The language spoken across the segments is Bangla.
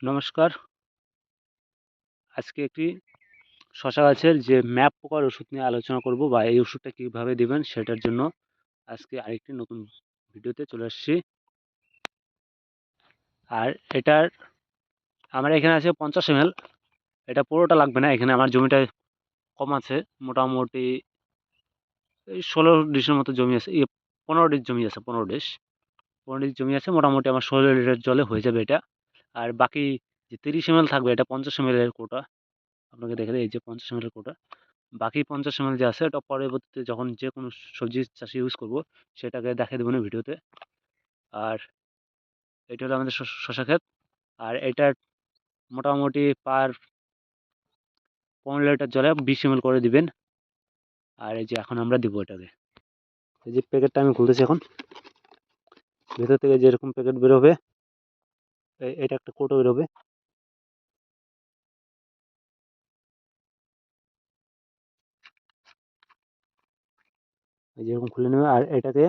নমস্কার। আজকে একটি শশা গাছের যে ম্যাপ পোকার ওষুধ নিয়ে আলোচনা করব বা এই ওষুধটা কীভাবে দিবেন সেটার জন্য আজকে আরেকটি নতুন ভিডিওতে চলে আসছি। আর এটার আমার এখানে আছে 50 ml। এটা পুরোটা লাগবে না, এখানে আমার জমিটা কম আছে, মোটামুটি এই 16 ডিসের মতো জমি আছে, 15 ডিস জমি আছে, 15 ডিস জমি আছে, মোটামুটি আমার 16 লিটার জলে হয়ে যাবে এটা। আর বাকি যে 30 ml থাকবে এটা 50 ml এর কোটা, আপনাকে দেখে দিই, এই যে 50 ml এর কোটা। বাকি 50 ml যে আছে এটা পরবর্তীতে যখন যে কোনো সবজি চাষে ইউজ করব সেটাকে দেখিয়ে দেবো না ভিডিওতে। আর এটা হলো আমাদের শশা ক্ষেত। আর এটার মোটামুটি পার 15 লিটার জলে 20 ml করে দিবেন। আর এই যে এখন আমরা দিব এটাকে, এই যে প্যাকেটটা আমি খুলতেছি এখন, ভেতর থেকে যেরকম প্যাকেট বেরোবে এটা একটা কোটো বেরোবে, এই যেরকম খুলে নেবে। আর এটাকে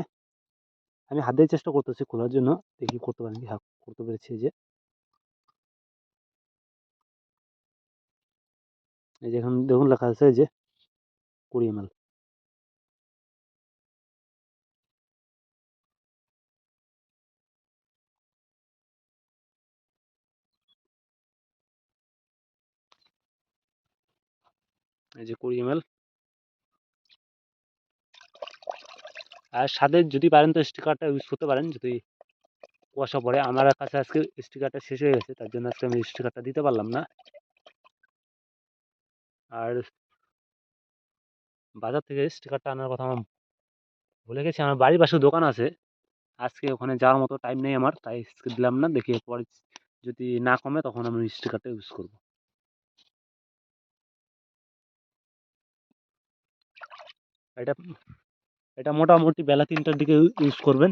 আমি হাত দিয়ে চেষ্টা করতেছি খোলার জন্য, দেখি করতে পারি কি। হ্যাঁ, করতে পেরেছি। এই যে এখন দেখুন লেখা আছে যে 20 ml। এই যে 20 ml। আর সাথে যদি পারেন তো স্টিকারটা ইউজ করতে পারেন যদি কুয়াশা পড়ে। আমার কাছে আজকে স্টিকারটা শেষ হয়ে গেছে, তার জন্য আজকে আমি স্টিকারটা দিতে পারলাম না। আর বাজার থেকে স্টিকারটা আনার কথা আমার ভুলে গেছি। আমার বাড়ির পাশে দোকান আছে, আজকে ওখানে যাওয়ার মতো টাইম নেই আমার, তাই আজকে দিলাম না। দেখি পরে যদি না কমে তখন আমি স্টিকারটা ইউজ করব। এটা এটা মোটামুটি বেলা 3টার দিকে ইউজ করবেন।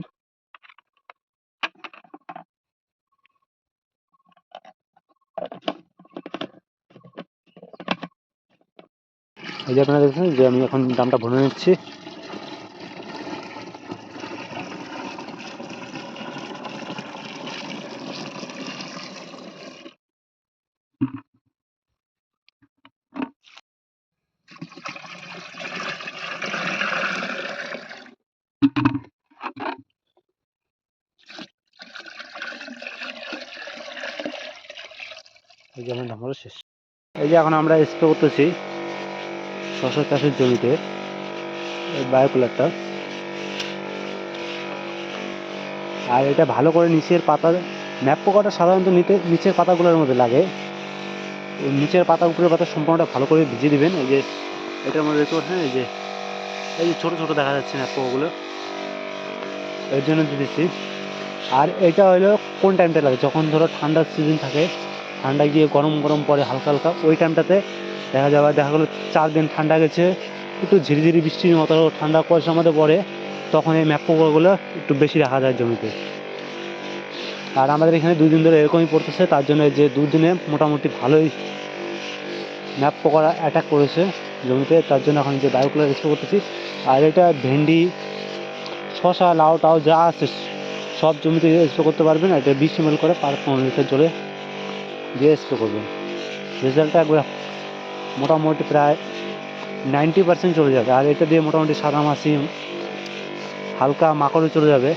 এই যে আপনারা দেখছেন যে আমি এখন দামটা ভরে নিচ্ছি। এই যে আমার দাম শেষ। এই যে এখন আমরা স্প্রে করতেছি শশা চাষের জমিতে এই বায়োকুলারটা। আর এটা ভালো করে নিচের পাতা, ম্যাপ পোকাটা সাধারণত নিচের পাতাগুলোর মধ্যে লাগে, নিচের পাতা উপরের পাতা সম্পূর্ণটা ভালো করে ভিজিয়ে দিবেন। এই যে এটার মধ্যে দেখতে পাচ্ছেন এই যে ছোটো ছোটো দেখা যাচ্ছে ম্যাপ পোকাগুলো, এর জন্য দিতেছি। আর এটা হলো কোন টাইমটা লাগে, যখন ধরো ঠান্ডার সিজন থাকে, ঠান্ডা গিয়ে গরম গরম পড়ে হালকা হালকা, ওই টাইমটাতে দেখা গেলো 4 দিন ঠান্ডা গেছে, একটু ঝিরিঝিরি বৃষ্টির মতো ঠান্ডা কুয়াশার মধ্যে পড়ে, তখন এই ম্যাপ পোকাগুলো একটু বেশি দেখা যায় জমিতে। আর আমাদের এখানে 2 দিন ধরে এরকমই পড়তেছে, তার জন্য যে 2 দিনে মোটামুটি ভালোই ম্যাপ পোকারা অ্যাটাক করেছে জমিতে, তার জন্য এখন যে বায়োকুলার স্প্রে করতেছি। আর এটা ভেন্ডি, শশা, লাউ টাউ যা আছে সব জমিতে স্প্রে করতে পারবেন। এটা 20 ml করে পার 15 লিটার জলে দিয়ে স্প্রে করবেন। রেজাল্টটা একবার মোটামুটি প্রায় 90% চলে যাবে। আর এটা দিয়ে মোটামুটি সাদা মাছি, হালকা মাকড়ও চলে যাবে।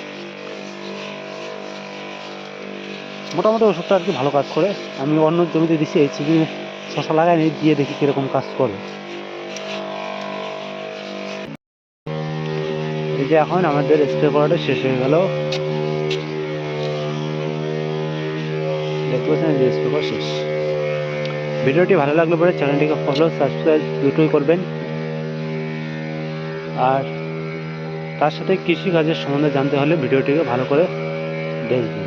মোটামুটি ওষুধটা আর কি ভালো কাজ করে। আমি অন্য জমিতে দিচ্ছি, এই সিজনে শশা লাগাইনি, দিয়ে দেখি কীরকম কাজ করে। এই যে এখন আমাদের স্প্রে করাটা শেষ হয়ে গেল, দেখতে পাচ্ছেন যে স্প্রে করা শেষ। ভিডিওটি ভালো লাগলে পরে চ্যানেলটিকে ফলো সাবস্ক্রাইব দুটোই করবেন। আর তার সাথে কৃষিকাজের সম্বন্ধে জানতে হলে ভিডিওটিকে ভালো করে দেখবেন।